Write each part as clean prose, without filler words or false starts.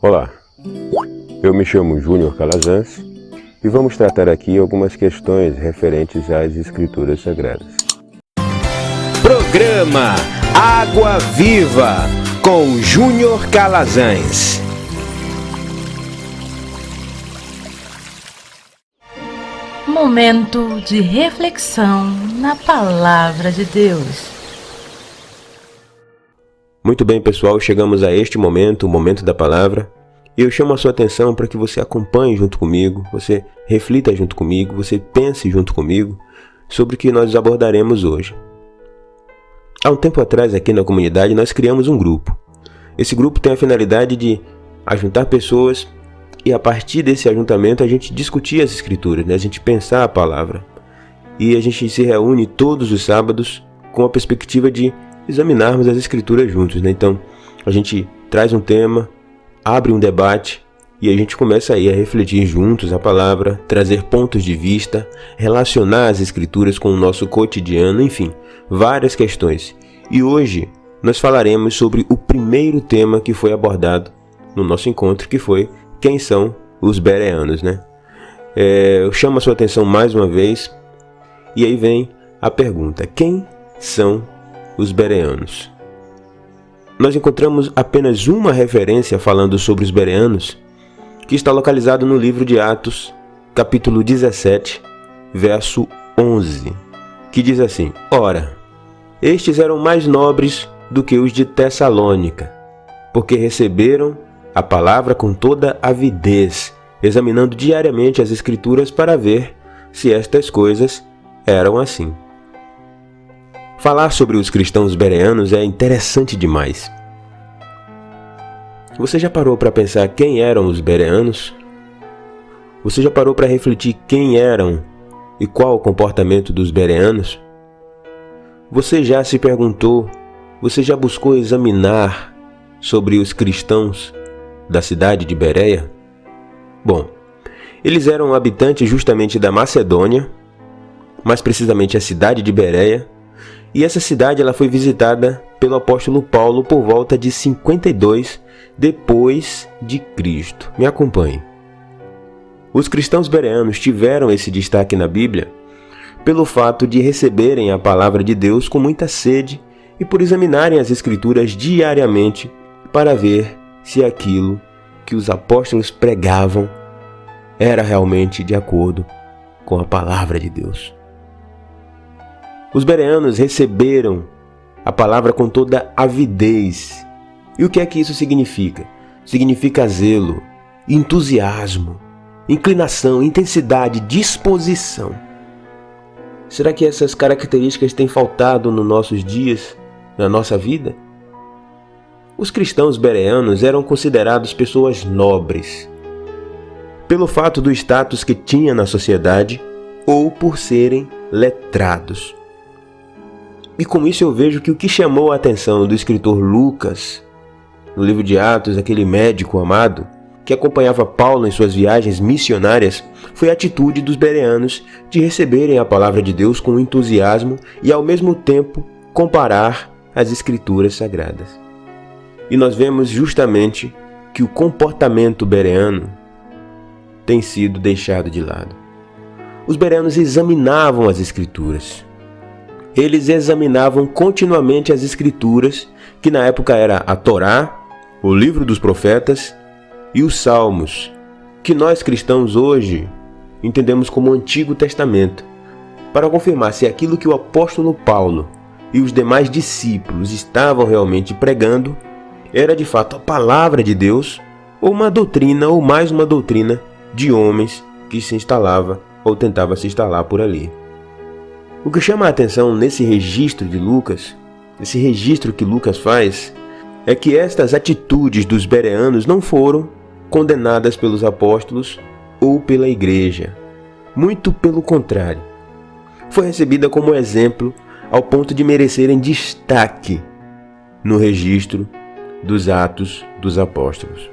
Olá, eu me chamo Júnior Calazans e vamos tratar aqui algumas questões referentes às Escrituras Sagradas. Programa Água Viva com Júnior Calazans. Momento de reflexão na Palavra de Deus. Muito bem, pessoal, chegamos a este momento, o momento da palavra, e eu chamo a sua atenção para que você acompanhe junto comigo, você reflita junto comigo, você pense junto comigo sobre o que nós abordaremos hoje. Há um tempo atrás, aqui na comunidade, nós criamos um grupo. Esse grupo tem a finalidade de ajuntar pessoas e, a partir desse ajuntamento, a gente discutir as Escrituras, né? A gente pensar a palavra. E a gente se reúne todos os sábados com a perspectiva de examinarmos as Escrituras juntos, né? Então, a gente traz um tema, abre um debate e a gente começa aí a refletir juntos a palavra, trazer pontos de vista, relacionar as Escrituras com o nosso cotidiano, enfim, várias questões. E hoje nós falaremos sobre o primeiro tema que foi abordado no nosso encontro, que foi quem são os bereanos, né? Eu chamo a sua atenção mais uma vez e aí vem a pergunta: quem são os bereanos? Nós encontramos apenas uma referência falando sobre os bereanos, que está localizado no livro de Atos, capítulo 17, verso 11, que diz assim: Ora, estes eram mais nobres do que os de Tessalônica, porque receberam a palavra com toda avidez, examinando diariamente as Escrituras para ver se estas coisas eram assim. Falar sobre os cristãos bereanos é interessante demais. Você já parou para pensar quem eram os bereanos? Você já parou para refletir quem eram e qual o comportamento dos bereanos? Você já se perguntou, você já buscou examinar sobre os cristãos da cidade de Bereia? Bom, eles eram habitantes justamente da Macedônia, mais precisamente a cidade de Bereia, e essa cidade ela foi visitada pelo apóstolo Paulo por volta de 52 depois de Cristo. Me acompanhe. Os cristãos bereanos tiveram esse destaque na Bíblia pelo fato de receberem a palavra de Deus com muita sede e por examinarem as Escrituras diariamente para ver se aquilo que os apóstolos pregavam era realmente de acordo com a palavra de Deus. Os bereanos receberam a palavra com toda avidez. E o que é que isso significa? Significa zelo, entusiasmo, inclinação, intensidade, disposição. Será que essas características têm faltado nos nossos dias, na nossa vida? Os cristãos bereanos eram considerados pessoas nobres, pelo fato do status que tinham na sociedade ou por serem letrados. E com isso eu vejo que o que chamou a atenção do escritor Lucas, no livro de Atos, aquele médico amado, que acompanhava Paulo em suas viagens missionárias, foi a atitude dos bereanos de receberem a palavra de Deus com entusiasmo e ao mesmo tempo comparar as Escrituras Sagradas. E nós vemos justamente que o comportamento bereano tem sido deixado de lado. Os bereanos examinavam as Escrituras. Eles examinavam continuamente as Escrituras, que na época era a Torá, o livro dos profetas e os Salmos, que nós cristãos hoje entendemos como o Antigo Testamento, para confirmar se aquilo que o apóstolo Paulo e os demais discípulos estavam realmente pregando era de fato a palavra de Deus ou uma doutrina ou mais uma doutrina de homens que se instalava ou tentava se instalar por ali. O que chama a atenção nesse registro de Lucas, esse registro que Lucas faz, é que estas atitudes dos bereanos não foram condenadas pelos apóstolos ou pela igreja. Muito pelo contrário. Foi recebida como exemplo ao ponto de merecerem destaque no registro dos Atos dos Apóstolos.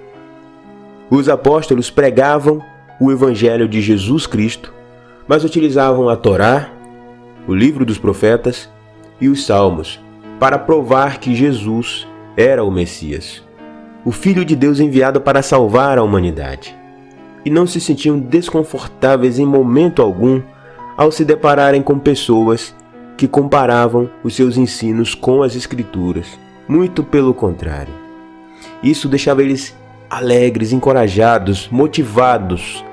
Os apóstolos pregavam o Evangelho de Jesus Cristo, mas utilizavam a Torá, o livro dos profetas e os Salmos para provar que Jesus era o Messias. o Filho de Deus enviado para salvar a humanidade. E não se sentiam desconfortáveis em momento algum ao se depararem com pessoas que comparavam os seus ensinos com as Escrituras. Muito pelo contrário. Isso deixava eles alegres, encorajados, motivados.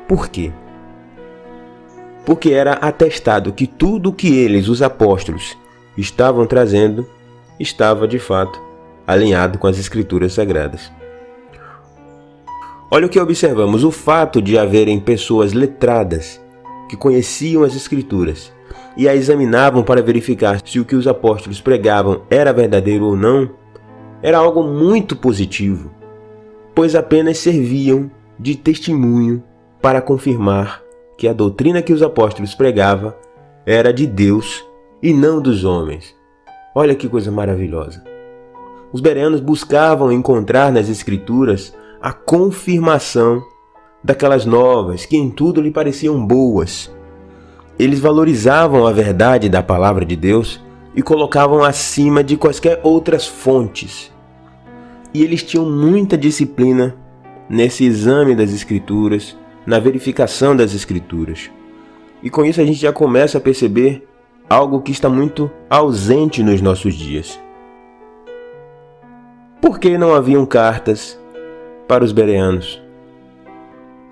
Por quê? Porque era atestado que tudo o que eles, os apóstolos, estavam trazendo, estava de fato alinhado com as Escrituras Sagradas. Olha o que observamos, o fato de haverem pessoas letradas que conheciam as Escrituras e a examinavam para verificar se o que os apóstolos pregavam era verdadeiro ou não, era algo muito positivo, pois apenas serviam de testemunho para confirmar que a doutrina que os apóstolos pregavam era de Deus e não dos homens. Olha que coisa maravilhosa. Os bereanos buscavam encontrar nas Escrituras a confirmação daquelas novas que em tudo lhe pareciam boas. Eles valorizavam a verdade da palavra de Deus e colocavam acima de quaisquer outras fontes. E eles tinham muita disciplina nesse exame das Escrituras, na verificação das Escrituras. E com isso a gente já começa a perceber algo que está muito ausente nos nossos dias. Por que não haviam cartas para os bereanos?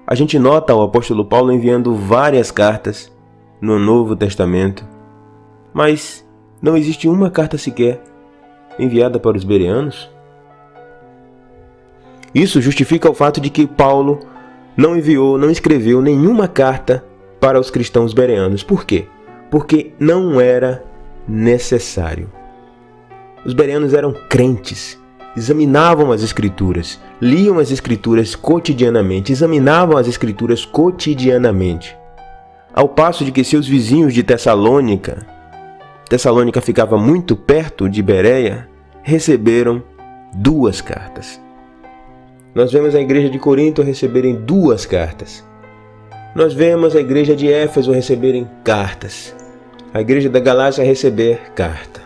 A gente nota o apóstolo Paulo enviando várias cartas no Novo Testamento, mas não existe uma carta sequer enviada para os bereanos. Isso justifica o fato de que Paulo não escreveu nenhuma carta para os cristãos bereanos. Por quê? Porque não era necessário. Os bereanos eram crentes, examinavam as Escrituras, liam as Escrituras cotidianamente, examinavam as Escrituras cotidianamente. Ao passo de que seus vizinhos de Tessalônica ficava muito perto de Bereia, receberam 2 cartas. Nós vemos a igreja de Corinto receberem 2 cartas. Nós vemos a igreja de Éfeso receberem cartas. A igreja da Galácia receber carta.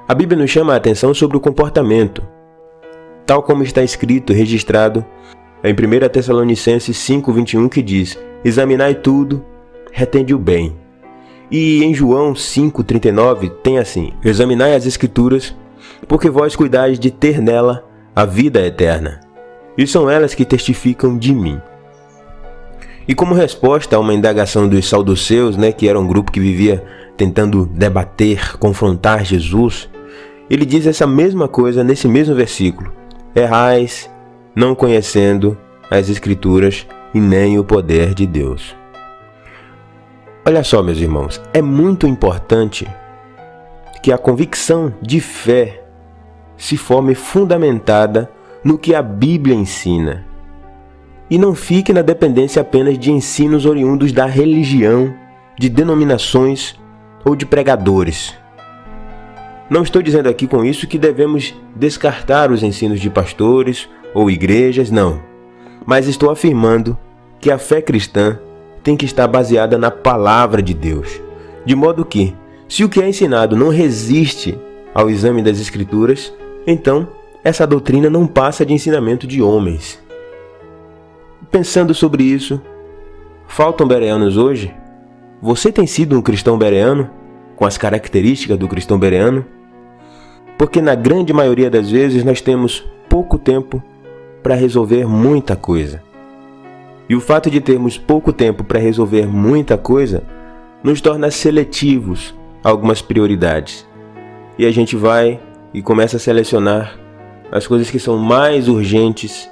A Bíblia nos chama a atenção sobre o comportamento, tal como está escrito e registrado em 1 Tessalonicenses 5:21, que diz: examinai tudo, retende o bem. E em João 5:39 tem assim: examinai as Escrituras, porque vós cuidais de ter nela a vida eterna, e são elas que testificam de mim. E como resposta a uma indagação dos saduceus, que era um grupo que vivia tentando debater, confrontar Jesus, ele diz essa mesma coisa nesse mesmo versículo: errais, não conhecendo as Escrituras e nem o poder de Deus. Olha só, meus irmãos, é muito importante que a convicção de fé se forme fundamentada no que a Bíblia ensina e não fique na dependência apenas de ensinos oriundos da religião, de denominações ou de pregadores. Não estou dizendo aqui com isso que devemos descartar os ensinos de pastores ou igrejas, não. Mas estou afirmando que a fé cristã tem que estar baseada na palavra de Deus, de modo que, se o que é ensinado não resiste ao exame das Escrituras, então essa doutrina não passa de ensinamento de homens. Pensando sobre isso, faltam bereanos hoje? Você tem sido um cristão bereano, com as características do cristão bereano? Porque na grande maioria das vezes nós temos pouco tempo para resolver muita coisa. E o fato de termos pouco tempo para resolver muita coisa nos torna seletivos a algumas prioridades. E a gente vai e começa a selecionar as coisas que são mais urgentes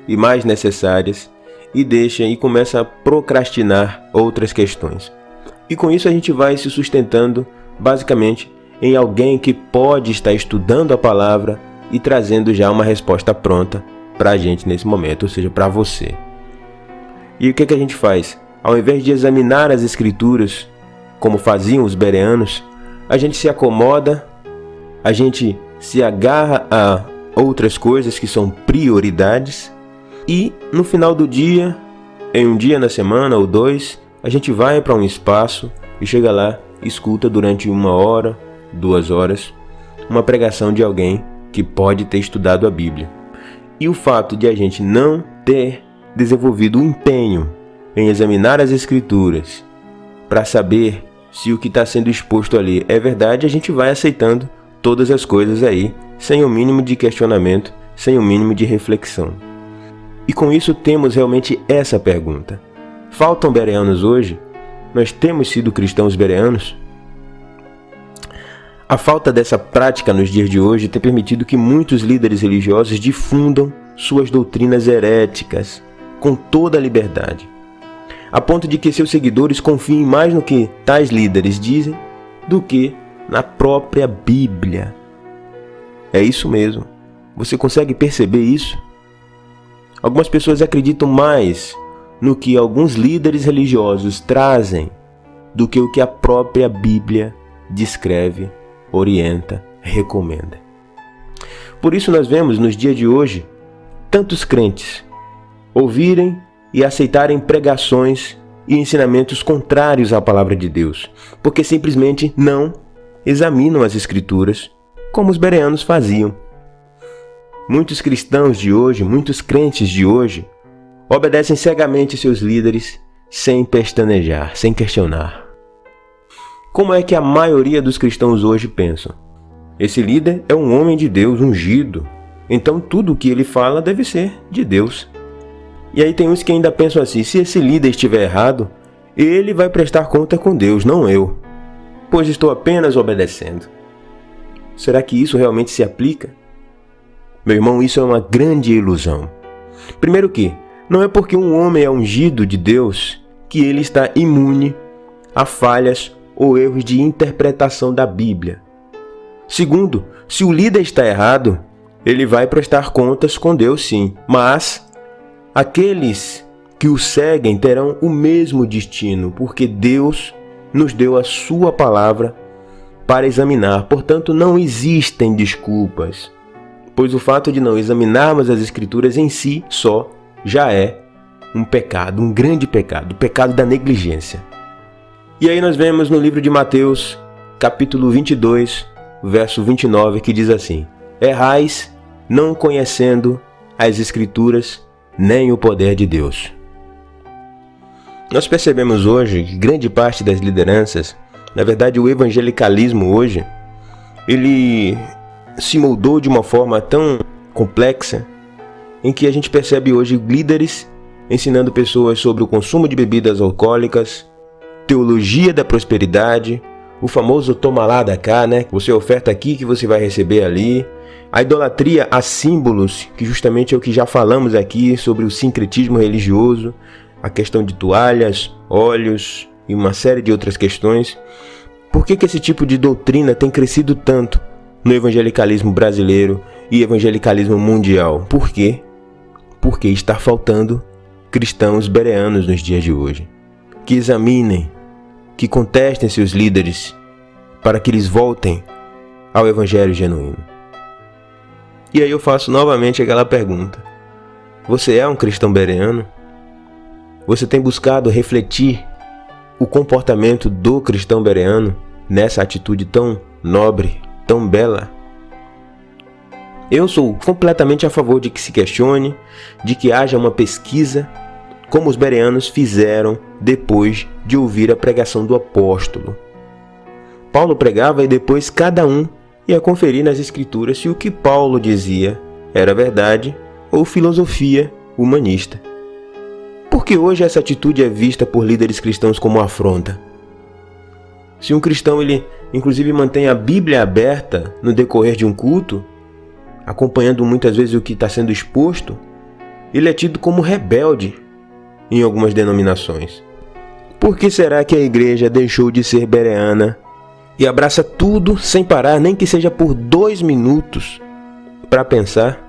e mais necessárias e começa a procrastinar outras questões. E com isso a gente vai se sustentando basicamente em alguém que pode estar estudando a palavra e trazendo já uma resposta pronta para a gente nesse momento, ou seja, para você. E o que a gente faz? Ao invés de examinar as Escrituras, como faziam os bereanos, a gente se acomoda, a gente se agarra a outras coisas que são prioridades e no final do dia, em um dia na semana ou 2, a gente vai para um espaço e chega lá, escuta durante 1 hora, 2 horas uma pregação de alguém que pode ter estudado a Bíblia. E o fato de a gente não ter desenvolvido o empenho em examinar as Escrituras para saber se o que está sendo exposto ali é verdade, a gente vai aceitando todas as coisas aí, sem o mínimo de questionamento, sem o mínimo de reflexão. E com isso temos realmente essa pergunta: faltam bereanos hoje? Nós temos sido cristãos bereanos? A falta dessa prática nos dias de hoje tem permitido que muitos líderes religiosos difundam suas doutrinas heréticas com toda a liberdade, a ponto de que seus seguidores confiem mais no que tais líderes dizem do que na própria Bíblia. É isso mesmo. Você consegue perceber isso? Algumas pessoas acreditam mais no que alguns líderes religiosos trazem do que o que a própria Bíblia descreve, orienta, recomenda. Por isso nós vemos nos dias de hoje tantos crentes ouvirem e aceitarem pregações e ensinamentos contrários à palavra de Deus, porque simplesmente não examinam as Escrituras como os bereanos faziam. Muitos cristãos de hoje, muitos crentes de hoje, obedecem cegamente seus líderes sem pestanejar, sem questionar. Como é que a maioria dos cristãos hoje pensam? Esse líder é um homem de Deus ungido, então tudo o que ele fala deve ser de Deus. E aí tem uns que ainda pensam assim: se esse líder estiver errado, ele vai prestar conta com Deus, não eu, pois estou apenas obedecendo. Será que isso realmente se aplica? Meu irmão, isso é uma grande ilusão. Primeiro que, não é porque um homem é ungido de Deus que ele está imune a falhas ou erros de interpretação da Bíblia. Segundo, se o líder está errado, ele vai prestar contas com Deus sim, mas aqueles que o seguem terão o mesmo destino, porque Deus nos deu a sua palavra para examinar. Portanto, não existem desculpas, pois o fato de não examinarmos as Escrituras em si só já é um pecado, um grande pecado, o pecado da negligência. E aí nós vemos no livro de Mateus, capítulo 22, verso 29, que diz assim: errais não conhecendo as Escrituras nem o poder de Deus. Nós percebemos hoje que grande parte das lideranças, na verdade o evangelicalismo hoje, ele se moldou de uma forma tão complexa em que a gente percebe hoje líderes ensinando pessoas sobre o consumo de bebidas alcoólicas, teologia da prosperidade, o famoso toma lá da cá, né? Você oferta aqui que você vai receber ali. A idolatria a símbolos, que justamente é o que já falamos aqui sobre o sincretismo religioso, a questão de toalhas, óleos e uma série de outras questões. Por que esse tipo de doutrina tem crescido tanto no evangelicalismo brasileiro e evangelicalismo mundial? Por quê? Porque está faltando cristãos bereanos nos dias de hoje, que examinem, que contestem seus líderes para que eles voltem ao evangelho genuíno. E aí eu faço novamente aquela pergunta: você é um cristão bereano? Você tem buscado refletir o comportamento do cristão bereano nessa atitude tão nobre, tão bela? Eu sou completamente a favor de que se questione, de que haja uma pesquisa, como os bereanos fizeram depois de ouvir a pregação do apóstolo. Paulo pregava e depois cada um ia conferir nas Escrituras se o que Paulo dizia era verdade ou filosofia humanista. Porque hoje essa atitude é vista por líderes cristãos como afronta. Se um cristão ele inclusive mantém a Bíblia aberta no decorrer de um culto, acompanhando muitas vezes o que está sendo exposto, ele é tido como rebelde em algumas denominações. Por que será que a igreja deixou de ser bereana e abraça tudo sem parar, nem que seja por 2 minutos, para pensar?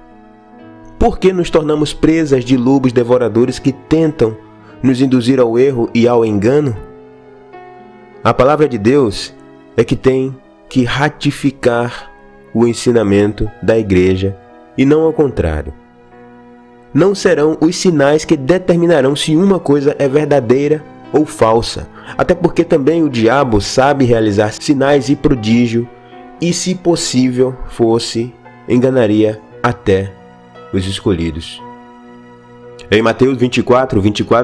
Por que nos tornamos presas de lobos devoradores que tentam nos induzir ao erro e ao engano? A palavra de Deus é que tem que ratificar o ensinamento da igreja e não ao contrário. Não serão os sinais que determinarão se uma coisa é verdadeira ou falsa, até porque também o diabo sabe realizar sinais e prodígio e, se possível fosse, enganaria até os escolhidos. Em Mateus 24,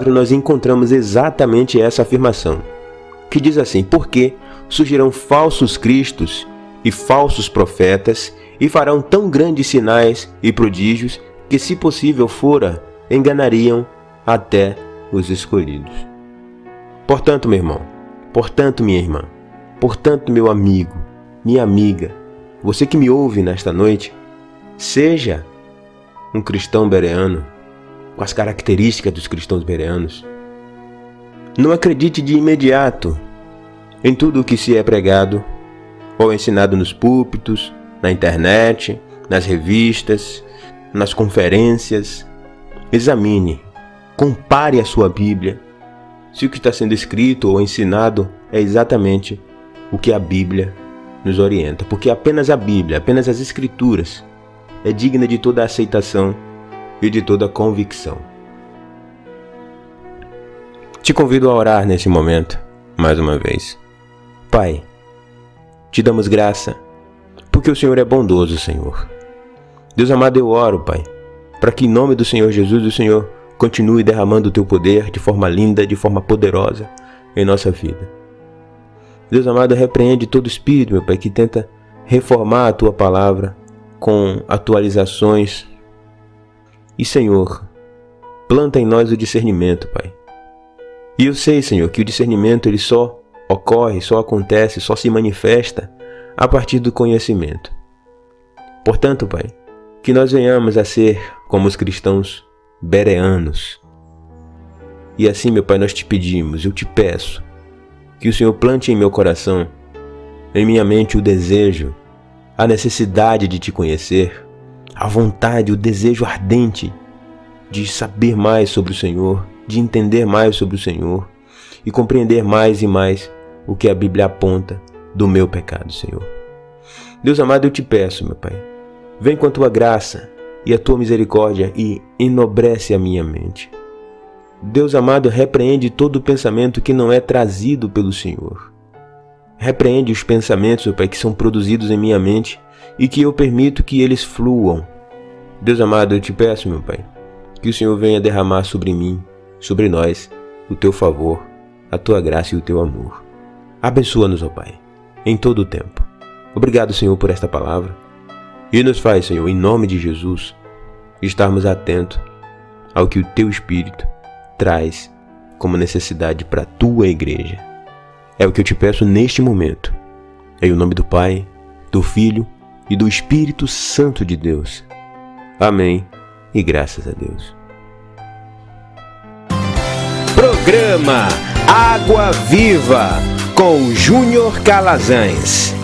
nós encontramos exatamente essa afirmação, que diz assim: porque surgirão falsos cristos e falsos profetas, e farão tão grandes sinais e prodígios, que, se possível fora, enganariam até os escolhidos. Portanto, meu irmão, portanto, minha irmã, portanto, meu amigo, minha amiga, você que me ouve nesta noite, seja um cristão bereano, com as características dos cristãos bereanos. Não acredite de imediato em tudo o que se é pregado ou ensinado nos púlpitos, na internet, nas revistas, nas conferências. Examine, compare a sua Bíblia, se o que está sendo escrito ou ensinado é exatamente o que a Bíblia nos orienta, porque apenas a Bíblia, apenas as Escrituras, é digna de toda aceitação e de toda convicção. Te convido a orar nesse momento, mais uma vez. Pai, te damos graça, porque o Senhor é bondoso, Senhor. Deus amado, eu oro, Pai, para que em nome do Senhor Jesus, o Senhor continue derramando o Teu poder de forma linda, de forma poderosa em nossa vida. Deus amado, repreende todo espírito, meu Pai, que tenta reformar a Tua palavra com atualizações. E, Senhor, planta em nós o discernimento, Pai. E eu sei, Senhor, que o discernimento ele só ocorre, só acontece, só se manifesta a partir do conhecimento. Portanto, Pai, que nós venhamos a ser como os cristãos bereanos. E assim, meu Pai, nós te pedimos, eu te peço, que o Senhor plante em meu coração, em minha mente, o desejo, a necessidade de te conhecer, a vontade, o desejo ardente de saber mais sobre o Senhor, de entender mais sobre o Senhor e compreender mais e mais o que a Bíblia aponta do meu pecado, Senhor. Deus amado, eu te peço, meu Pai, vem com a Tua graça e a Tua misericórdia e enobrece a minha mente. Deus amado, repreende todo o pensamento que não é trazido pelo Senhor. Repreende os pensamentos, meu Pai, que são produzidos em minha mente e que eu permito que eles fluam. Deus amado, eu te peço, meu Pai, que o Senhor venha derramar sobre mim, sobre nós, o Teu favor, a Tua graça e o Teu amor. Abençoa-nos, ó Pai, em todo o tempo. Obrigado, Senhor, por esta palavra. E nos faz, Senhor, em nome de Jesus, estarmos atentos ao que o Teu Espírito traz como necessidade para a Tua igreja. É o que eu te peço neste momento. Em nome do Pai, do Filho e do Espírito Santo de Deus. Amém e graças a Deus. Programa Água Viva com Júnior Calazans.